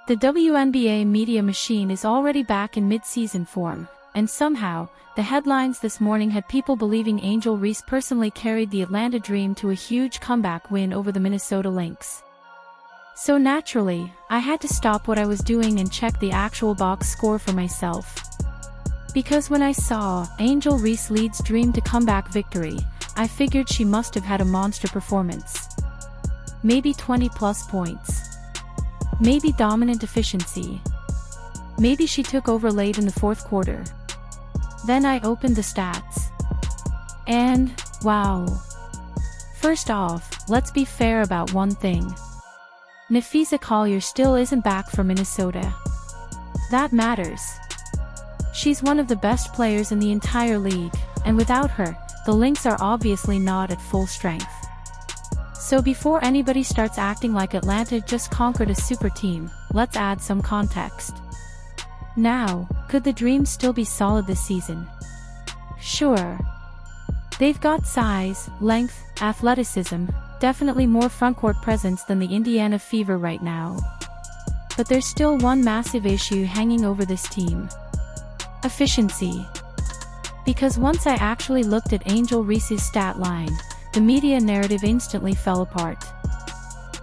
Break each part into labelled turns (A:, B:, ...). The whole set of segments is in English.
A: The WNBA media machine is already back in mid-season form, and somehow, the headlines this morning had people believing Angel Reese personally carried the Atlanta Dream to a huge comeback win over the Minnesota Lynx. So naturally, I had to stop what I was doing and check the actual box score for myself. Because when I saw Angel Reese leads Dream to comeback victory, I figured she must have had a monster performance. Maybe 20+ points. Maybe dominant efficiency. Maybe she took over late in the fourth quarter. Then I opened the stats. And, wow. First off, let's be fair about one thing. Napheesa Collier still isn't back for Minnesota. That matters. She's one of the best players in the entire league, and without her, the Lynx are obviously not at full strength. So before anybody starts acting like Atlanta just conquered a super team, let's add some context. Now, could the Dream still be solid this season? Sure. They've got size, length, athleticism, definitely more frontcourt presence than the Indiana Fever right now. But there's still one massive issue hanging over this team. Efficiency. Because once I actually looked at Angel Reese's stat line, the media narrative instantly fell apart.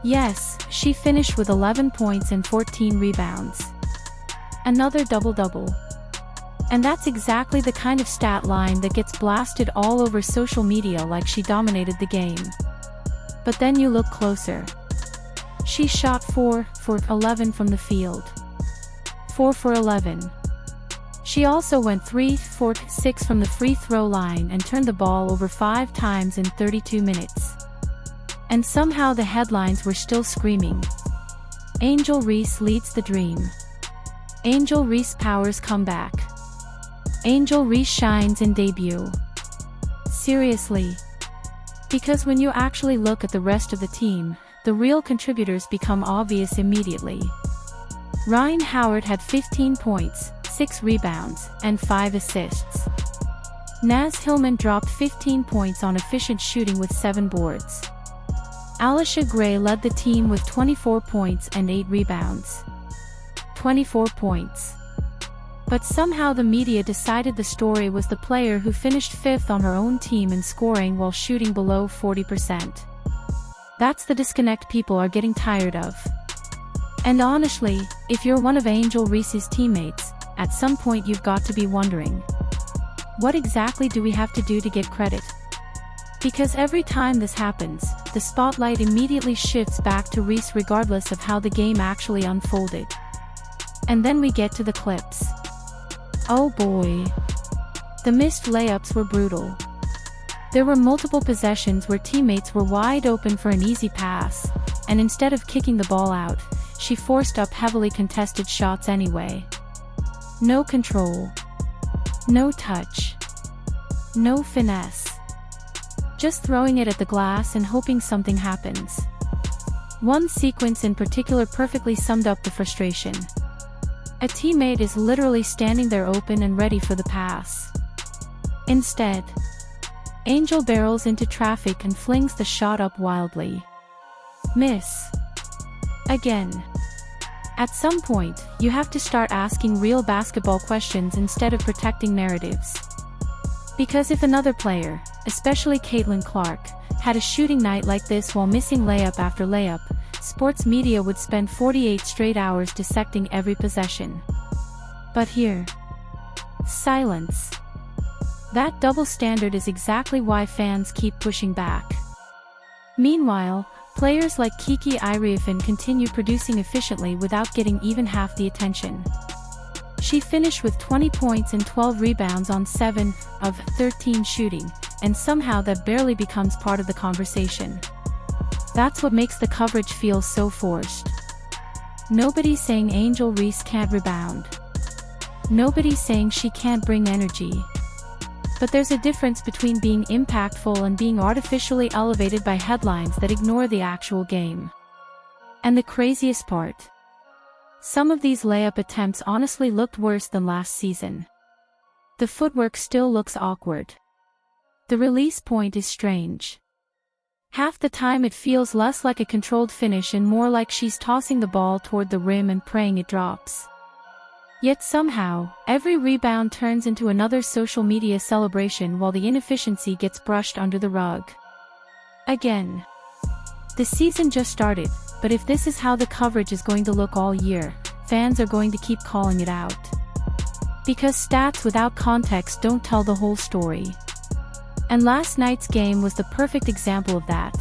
A: Yes, she finished with 11 points and 14 rebounds. Another double-double. And that's exactly the kind of stat line that gets blasted all over social media like she dominated the game. But then you look closer. She shot 4 for 11 from the field. 4 for 11. She also went 3 for 6 from the free throw line and turned the ball over 5 times in 32 minutes. And somehow the headlines were still screaming. Angel Reese leads the Dream. Angel Reese powers comeback. Angel Reese shines in debut. Seriously. Because when you actually look at the rest of the team, the real contributors become obvious immediately. Ryan Howard had 15 points, 6 rebounds, and 5 assists. Naz Hillman dropped 15 points on efficient shooting with 7 boards. Alisha Gray led the team with 24 points and 8 rebounds. 24 points. But somehow the media decided the story was the player who finished 5th on her own team in scoring while shooting below 40%. That's the disconnect people are getting tired of. And honestly, if you're one of Angel Reese's teammates, at some point you've got to be wondering, what exactly do we have to do to get credit? Because every time this happens, the spotlight immediately shifts back to Reese regardless of how the game actually unfolded. And then we get to the clips. Oh boy. The missed layups were brutal. There were multiple possessions where teammates were wide open for an easy pass, and instead of kicking the ball out, she forced up heavily contested shots anyway. No control. No touch. No finesse. Just throwing it at the glass and hoping something happens. One sequence in particular perfectly summed up the frustration. A teammate is literally standing there open and ready for the pass. Instead, Angel barrels into traffic and flings the shot up wildly. Miss. Again. At some point, you have to start asking real basketball questions instead of protecting narratives. Because if another player, especially Caitlin Clark, had a shooting night like this while missing layup after layup, sports media would spend 48 straight hours dissecting every possession. But here, silence. That double standard is exactly why fans keep pushing back. Meanwhile, players like Kiki Iriefin continue producing efficiently without getting even half the attention. She finished with 20 points and 12 rebounds on 7 of 13 shooting, and somehow that barely becomes part of the conversation. That's what makes the coverage feel so forced. Nobody's saying Angel Reese can't rebound. Nobody's saying she can't bring energy. But there's a difference between being impactful and being artificially elevated by headlines that ignore the actual game. And the craziest part? Some of these layup attempts honestly looked worse than last season. The footwork still looks awkward. The release point is strange. Half the time it feels less like a controlled finish and more like she's tossing the ball toward the rim and praying it drops. Yet somehow, every rebound turns into another social media celebration while the inefficiency gets brushed under the rug. Again. The season just started, but if this is how the coverage is going to look all year, fans are going to keep calling it out. Because stats without context don't tell the whole story. And last night's game was the perfect example of that.